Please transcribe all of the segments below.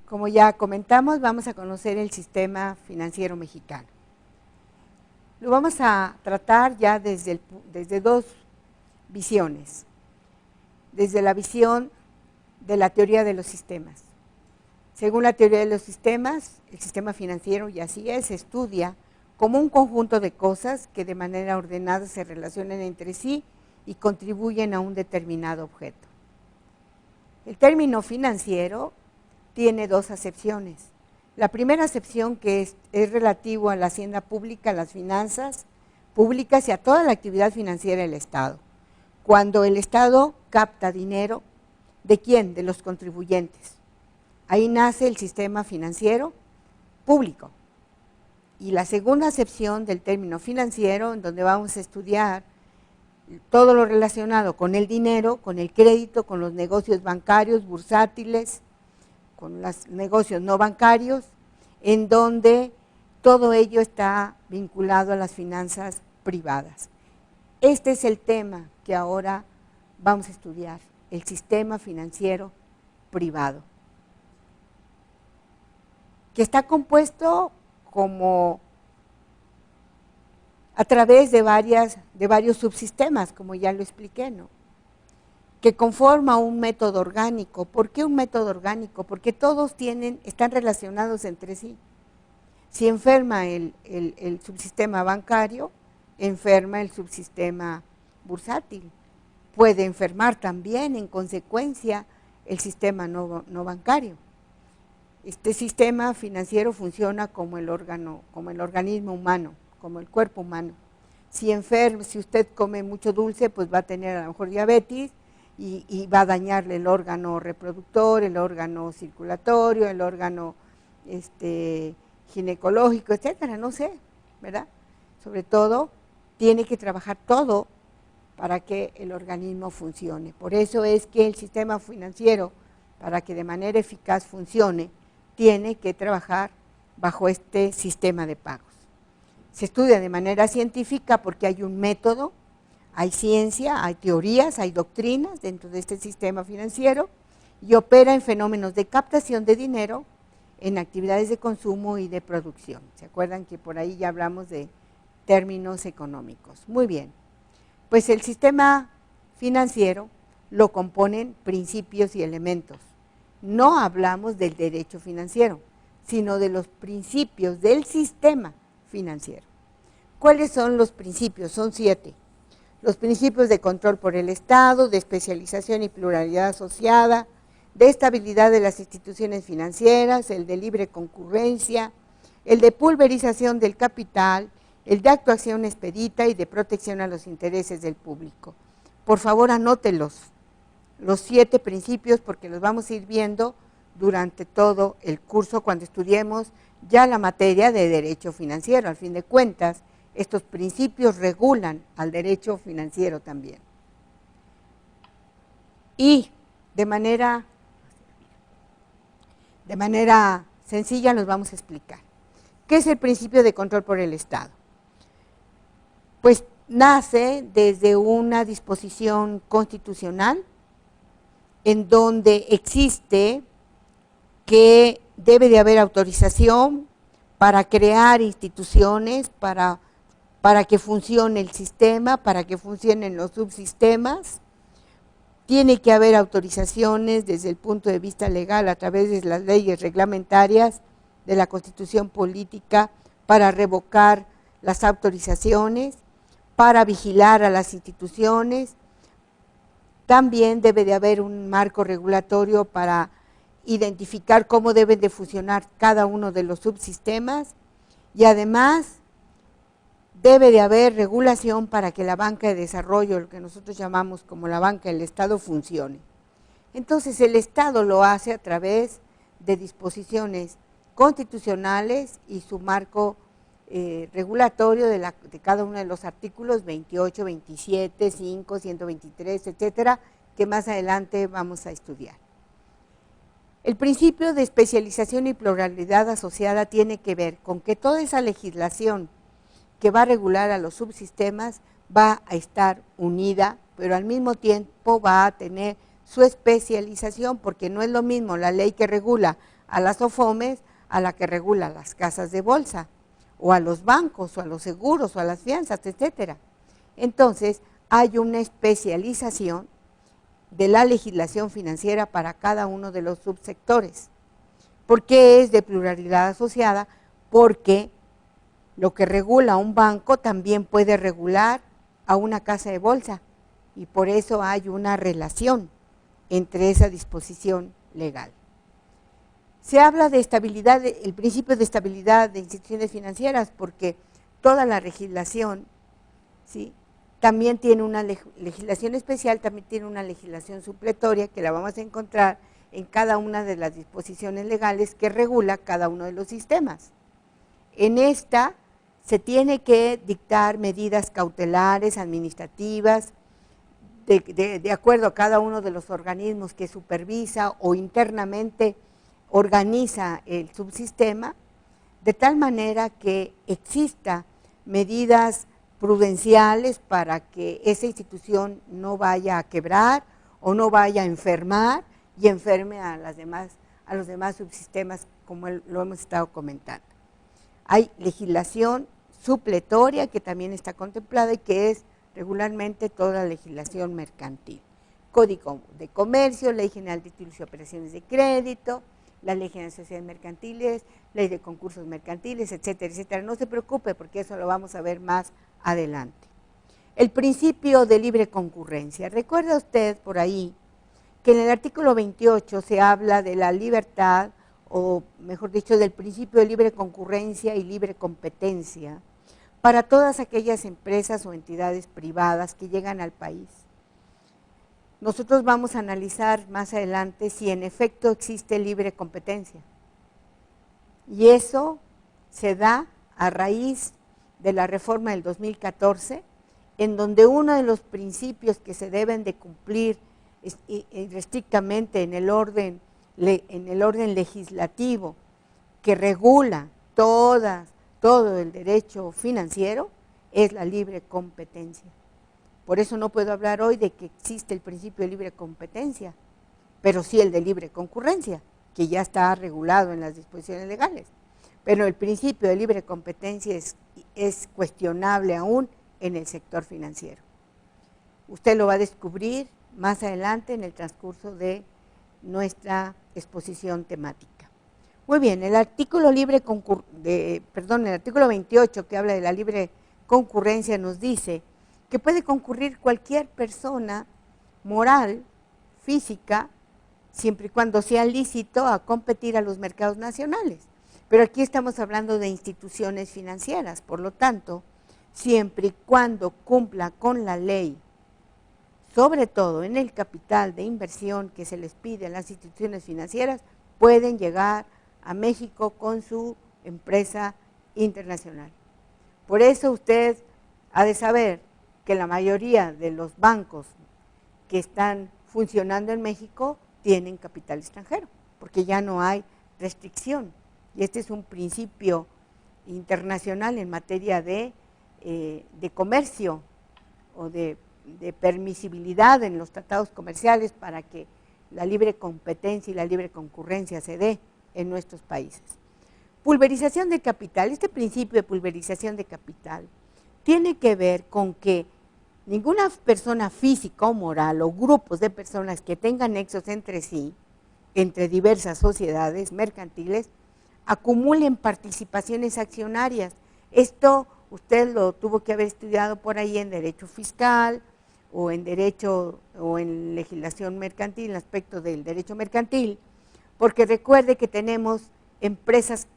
Como ya comentamos, vamos a conocer el sistema financiero mexicano. Lo vamos a tratar ya desde dos visiones. Desde la visión de la teoría de los sistemas. Según la teoría de los sistemas, el sistema financiero, y así es, se estudia como un conjunto de cosas que de manera ordenada se relacionan entre sí y contribuyen a un determinado objeto. El término financiero tiene dos acepciones. La primera acepción, que es relativo a la hacienda pública, a las finanzas públicas y a toda la actividad financiera del Estado. Cuando el Estado capta dinero, ¿de quién? De los contribuyentes. Ahí nace el sistema financiero público. Y la segunda acepción del término financiero, en donde vamos a estudiar todo lo relacionado con el dinero, con el crédito, con los negocios bancarios, bursátiles, con los negocios no bancarios, en donde todo ello está vinculado a las finanzas privadas. Este es el tema que ahora vamos a estudiar, el sistema financiero privado, que está compuesto como a través de varios subsistemas, como ya lo expliqué, ¿no? Que conforma un método orgánico. ¿Por qué un método orgánico? Porque todos están relacionados entre sí. Si enferma el subsistema bancario, enferma el subsistema bursátil. Puede enfermar también, en consecuencia, el sistema no bancario. Este sistema financiero funciona como el organismo humano, como el cuerpo humano. Si usted come mucho dulce, pues va a tener a lo mejor diabetes y va a dañarle el órgano reproductor, el órgano circulatorio, el órgano ginecológico, etcétera, no sé, ¿verdad? Sobre todo, tiene que trabajar todo para que el organismo funcione. Por eso es que el sistema financiero, para que de manera eficaz funcione, tiene que trabajar bajo este sistema de pagos. Se estudia de manera científica porque hay un método, hay ciencia, hay teorías, hay doctrinas dentro de este sistema financiero y opera en fenómenos de captación de dinero en actividades de consumo y de producción. ¿Se acuerdan que por ahí ya hablamos de términos económicos? Muy bien, pues el sistema financiero lo componen principios y elementos. No hablamos del derecho financiero, sino de los principios del sistema financiero. ¿Cuáles son los principios? Son 7. Los principios de control por el Estado, de especialización y pluralidad asociada, de estabilidad de las instituciones financieras, el de libre concurrencia, el de pulverización del capital, el de actuación expedita y de protección a los intereses del público. Por favor, anótelos, los 7 principios, porque los vamos a ir viendo durante todo el curso cuando estudiemos ya la materia de derecho financiero. Al fin de cuentas, estos principios regulan al derecho financiero también. Y de manera sencilla nos vamos a explicar. ¿Qué es el principio de control por el Estado? Pues nace desde una disposición constitucional en donde existe que debe de haber autorización para crear instituciones, para que funcione el sistema, para que funcionen los subsistemas. Tiene que haber autorizaciones desde el punto de vista legal a través de las leyes reglamentarias de la Constitución política para revocar las autorizaciones, para vigilar a las instituciones. También debe de haber un marco regulatorio para identificar cómo deben de funcionar cada uno de los subsistemas y además debe de haber regulación para que la banca de desarrollo, lo que nosotros llamamos como la banca del Estado, funcione. Entonces el Estado lo hace a través de disposiciones constitucionales y su marco regulatorio de cada uno de los artículos 28, 27, 5, 123, etcétera, que más adelante vamos a estudiar. El principio de especialización y pluralidad asociada tiene que ver con que toda esa legislación que va a regular a los subsistemas va a estar unida, pero al mismo tiempo va a tener su especialización, porque no es lo mismo la ley que regula a las OFOMES, a la que regula las casas de bolsa, o a los bancos, o a los seguros, o a las fianzas, etcétera. Entonces, hay una especialización de la legislación financiera para cada uno de los subsectores. ¿Por qué es de pluralidad asociada? Porque lo que regula un banco también puede regular a una casa de bolsa, y por eso hay una relación entre esa disposición legal. Se habla de estabilidad, el principio de estabilidad de instituciones financieras, porque toda la legislación, ¿sí?, también tiene una legislación especial, también tiene una legislación supletoria que la vamos a encontrar en cada una de las disposiciones legales que regula cada uno de los sistemas. En esta se tiene que dictar medidas cautelares, administrativas, de acuerdo a cada uno de los organismos que supervisa o internamente organiza el subsistema, de tal manera que exista medidas prudenciales para que esa institución no vaya a quebrar o no vaya a enfermar y enferme a los demás subsistemas, como lo hemos estado comentando. Hay legislación supletoria que también está contemplada y que es regularmente toda la legislación mercantil. Código de Comercio, Ley General de Títulos y Operaciones de Crédito, la Ley General de Sociedades Mercantiles, Ley de Concursos Mercantiles, etcétera, etcétera. No se preocupe porque eso lo vamos a ver más adelante. El principio de libre concurrencia. ¿Recuerda usted por ahí que en el artículo 28 se habla de la libertad, o mejor dicho, del principio de libre concurrencia y libre competencia para todas aquellas empresas o entidades privadas que llegan al país? Nosotros vamos a analizar más adelante si en efecto existe libre competencia. Y eso se da a raíz de la reforma del 2014, en donde uno de los principios que se deben de cumplir estrictamente en el orden legislativo que regula todo el derecho financiero es la libre competencia. Por eso no puedo hablar hoy de que existe el principio de libre competencia, pero sí el de libre concurrencia, que ya está regulado en las disposiciones legales. Pero el principio de libre competencia es cuestionable aún en el sector financiero. Usted lo va a descubrir más adelante en el transcurso de nuestra exposición temática. Muy bien, el artículo 28, que habla de la libre concurrencia, nos dice que puede concurrir cualquier persona moral, física, siempre y cuando sea lícito a competir a los mercados nacionales. Pero aquí estamos hablando de instituciones financieras, por lo tanto, siempre y cuando cumpla con la ley, sobre todo en el capital de inversión que se les pide a las instituciones financieras, pueden llegar a México con su empresa internacional. Por eso usted ha de saber que la mayoría de los bancos que están funcionando en México tienen capital extranjero, porque ya no hay restricción. Y este es un principio internacional en materia de comercio o de permisibilidad en los tratados comerciales para que la libre competencia y la libre concurrencia se dé en nuestros países. Pulverización de capital. Este principio de pulverización de capital tiene que ver con que ninguna persona física o moral o grupos de personas que tengan nexos entre sí, entre diversas sociedades mercantiles, acumulen participaciones accionarias. Esto usted lo tuvo que haber estudiado por ahí en derecho fiscal o en derecho o en legislación mercantil, en el aspecto del derecho mercantil, porque recuerde que tenemos empresas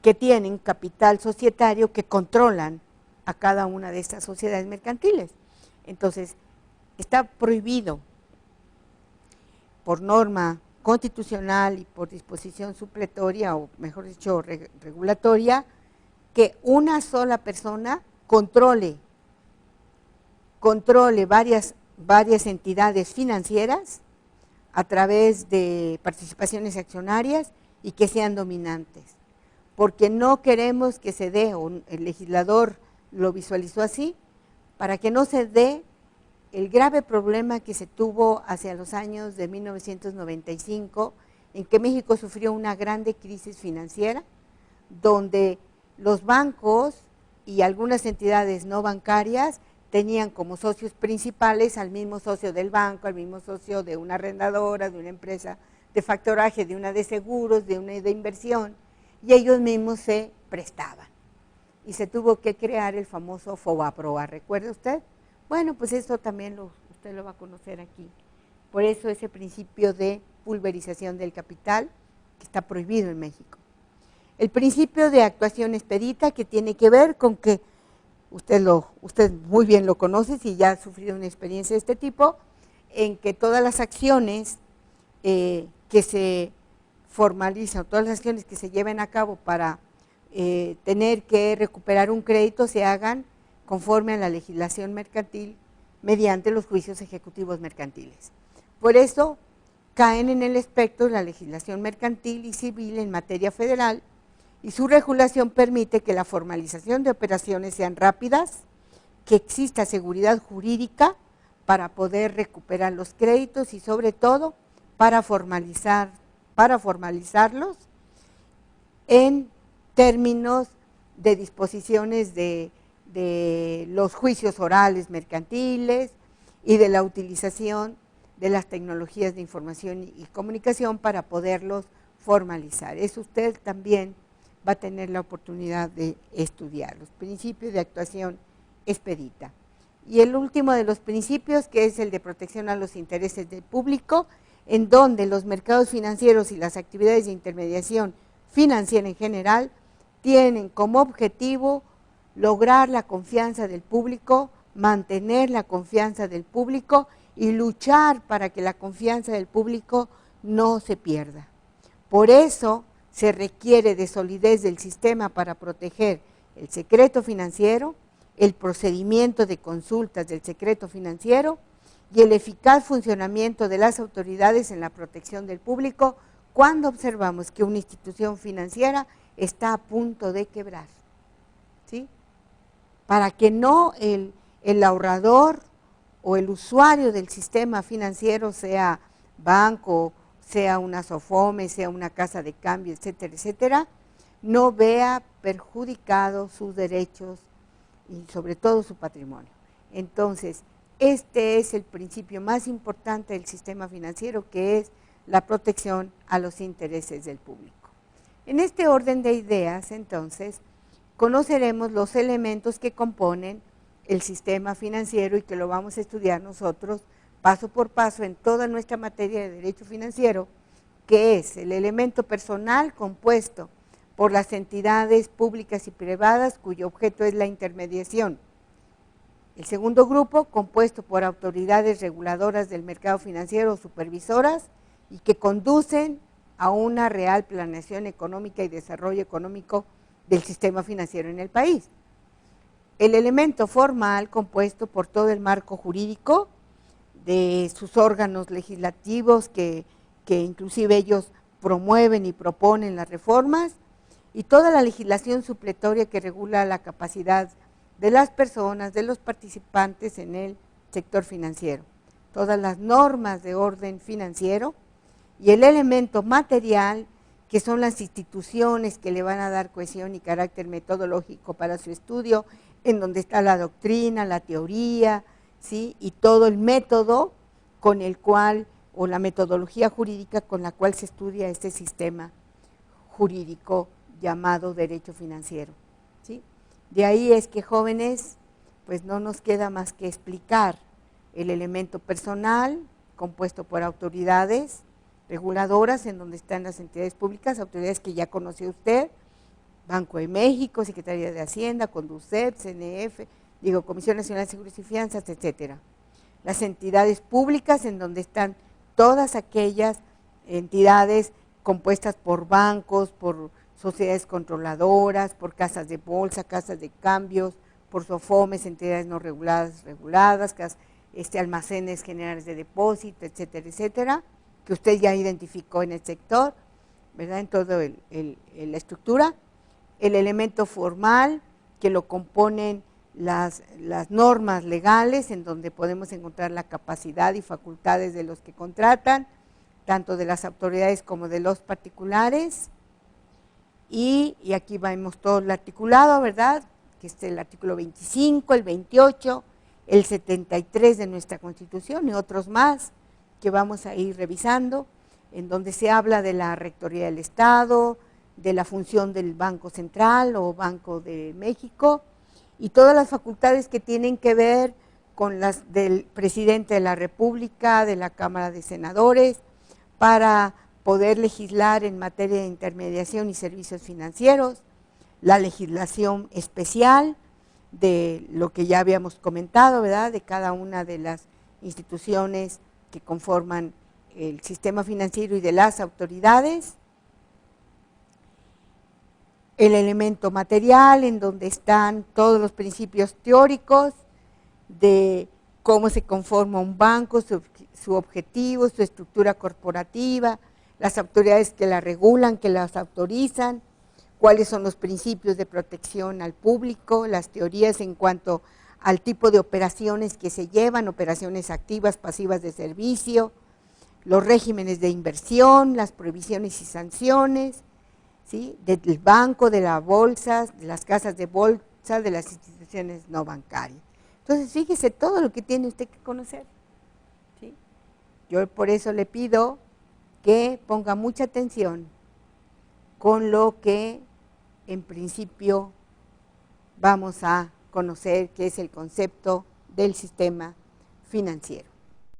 que tienen capital societario que controlan a cada una de estas sociedades mercantiles. Entonces, está prohibido por norma constitucional y por disposición supletoria, o mejor dicho, regulatoria, que una sola persona controle varias entidades financieras a través de participaciones accionarias y que sean dominantes, porque no queremos que se dé, o el legislador lo visualizó así, para que no se dé el grave problema que se tuvo hacia los años de 1995 en que México sufrió una grande crisis financiera, donde los bancos y algunas entidades no bancarias tenían como socios principales al mismo socio del banco, al mismo socio de una arrendadora, de una empresa de factoraje, de una de seguros, de una de inversión, y ellos mismos se prestaban. Y se tuvo que crear el famoso FOBAPROA, ¿recuerda usted? Bueno, pues eso también usted lo va a conocer aquí. Por eso ese principio de pulverización del capital que está prohibido en México. El principio de actuación expedita, que tiene que ver con que usted muy bien lo conoce si ya ha sufrido una experiencia de este tipo, en que todas las acciones que se formalizan, todas las acciones que se lleven a cabo para tener que recuperar un crédito se hagan conforme a la legislación mercantil mediante los juicios ejecutivos mercantiles. Por eso caen en el espectro la legislación mercantil y civil en materia federal, y su regulación permite que la formalización de operaciones sean rápidas, que exista seguridad jurídica para poder recuperar los créditos y sobre todo para formalizarlos en términos de disposiciones de los juicios orales mercantiles y de la utilización de las tecnologías de información y comunicación para poderlos formalizar. Eso usted también va a tener la oportunidad de estudiar, los principios de actuación expedita. Y el último de los principios, que es el de protección a los intereses del público, en donde los mercados financieros y las actividades de intermediación financiera en general tienen como objetivo lograr la confianza del público, mantener la confianza del público y luchar para que la confianza del público no se pierda. Por eso se requiere de solidez del sistema para proteger el secreto financiero, el procedimiento de consultas del secreto financiero y el eficaz funcionamiento de las autoridades en la protección del público cuando observamos que una institución financiera está a punto de quebrar, ¿sí? Para que no el ahorrador o el usuario del sistema financiero, sea banco, sea una SOFOME, sea una casa de cambio, etcétera, etcétera, no vea perjudicados sus derechos y sobre todo su patrimonio. Entonces, este es el principio más importante del sistema financiero, que es la protección a los intereses del público. En este orden de ideas, entonces, conoceremos los elementos que componen el sistema financiero y que lo vamos a estudiar nosotros paso por paso en toda nuestra materia de derecho financiero, que es el elemento personal compuesto por las entidades públicas y privadas cuyo objeto es la intermediación. El segundo grupo, compuesto por autoridades reguladoras del mercado financiero o supervisoras y que conducen a una real planeación económica y desarrollo económico del sistema financiero en el país. El elemento formal, compuesto por todo el marco jurídico de sus órganos legislativos que inclusive ellos promueven y proponen las reformas, y toda la legislación supletoria que regula la capacidad de las personas, de los participantes en el sector financiero, todas las normas de orden financiero, y el elemento material, que son las instituciones que le van a dar cohesión y carácter metodológico para su estudio, en donde está la doctrina, la teoría, ¿sí? Y todo el método con el cual, o la metodología jurídica con la cual se estudia este sistema jurídico llamado derecho financiero, ¿sí? De ahí es que, jóvenes, pues no nos queda más que explicar el elemento personal, compuesto por autoridades reguladoras, en donde están las entidades públicas, autoridades que ya conoció usted, Banco de México, Secretaría de Hacienda, Conducef, CNF, Comisión Nacional de Seguros y Fianzas, etcétera. Las entidades públicas, en donde están todas aquellas entidades compuestas por bancos, por sociedades controladoras, por casas de bolsa, casas de cambios, por SOFOMES, entidades no reguladas, almacenes generales de depósito, etcétera, etcétera, que usted ya identificó en el sector, ¿verdad? En toda la estructura. El elemento formal, que lo componen las normas legales, en donde podemos encontrar la capacidad y facultades de los que contratan, tanto de las autoridades como de los particulares. Y aquí vemos todo el articulado, ¿verdad? Que es el artículo 25, el 28, el 73 de nuestra Constitución y otros más que vamos a ir revisando, en donde se habla de la Rectoría del Estado, de la función del Banco Central o Banco de México y todas las facultades que tienen que ver con las del presidente de la República, de la Cámara de Senadores, para poder legislar en materia de intermediación y servicios financieros, la legislación especial de lo que ya habíamos comentado, ¿verdad?, de cada una de las instituciones que conforman el sistema financiero y de las autoridades, el elemento material en donde están todos los principios teóricos de cómo se conforma un banco, su objetivo, su estructura corporativa, las autoridades que la regulan, que las autorizan, cuáles son los principios de protección al público, las teorías en cuanto al tipo de operaciones que se llevan, operaciones activas, pasivas de servicio, los regímenes de inversión, las prohibiciones y sanciones, ¿sí?, del banco, de las bolsas, de las casas de bolsa, de las instituciones no bancarias. Entonces, fíjese todo lo que tiene usted que conocer, ¿sí? Yo por eso le pido que ponga mucha atención con lo que en principio vamos a conocer, que es el concepto del sistema financiero.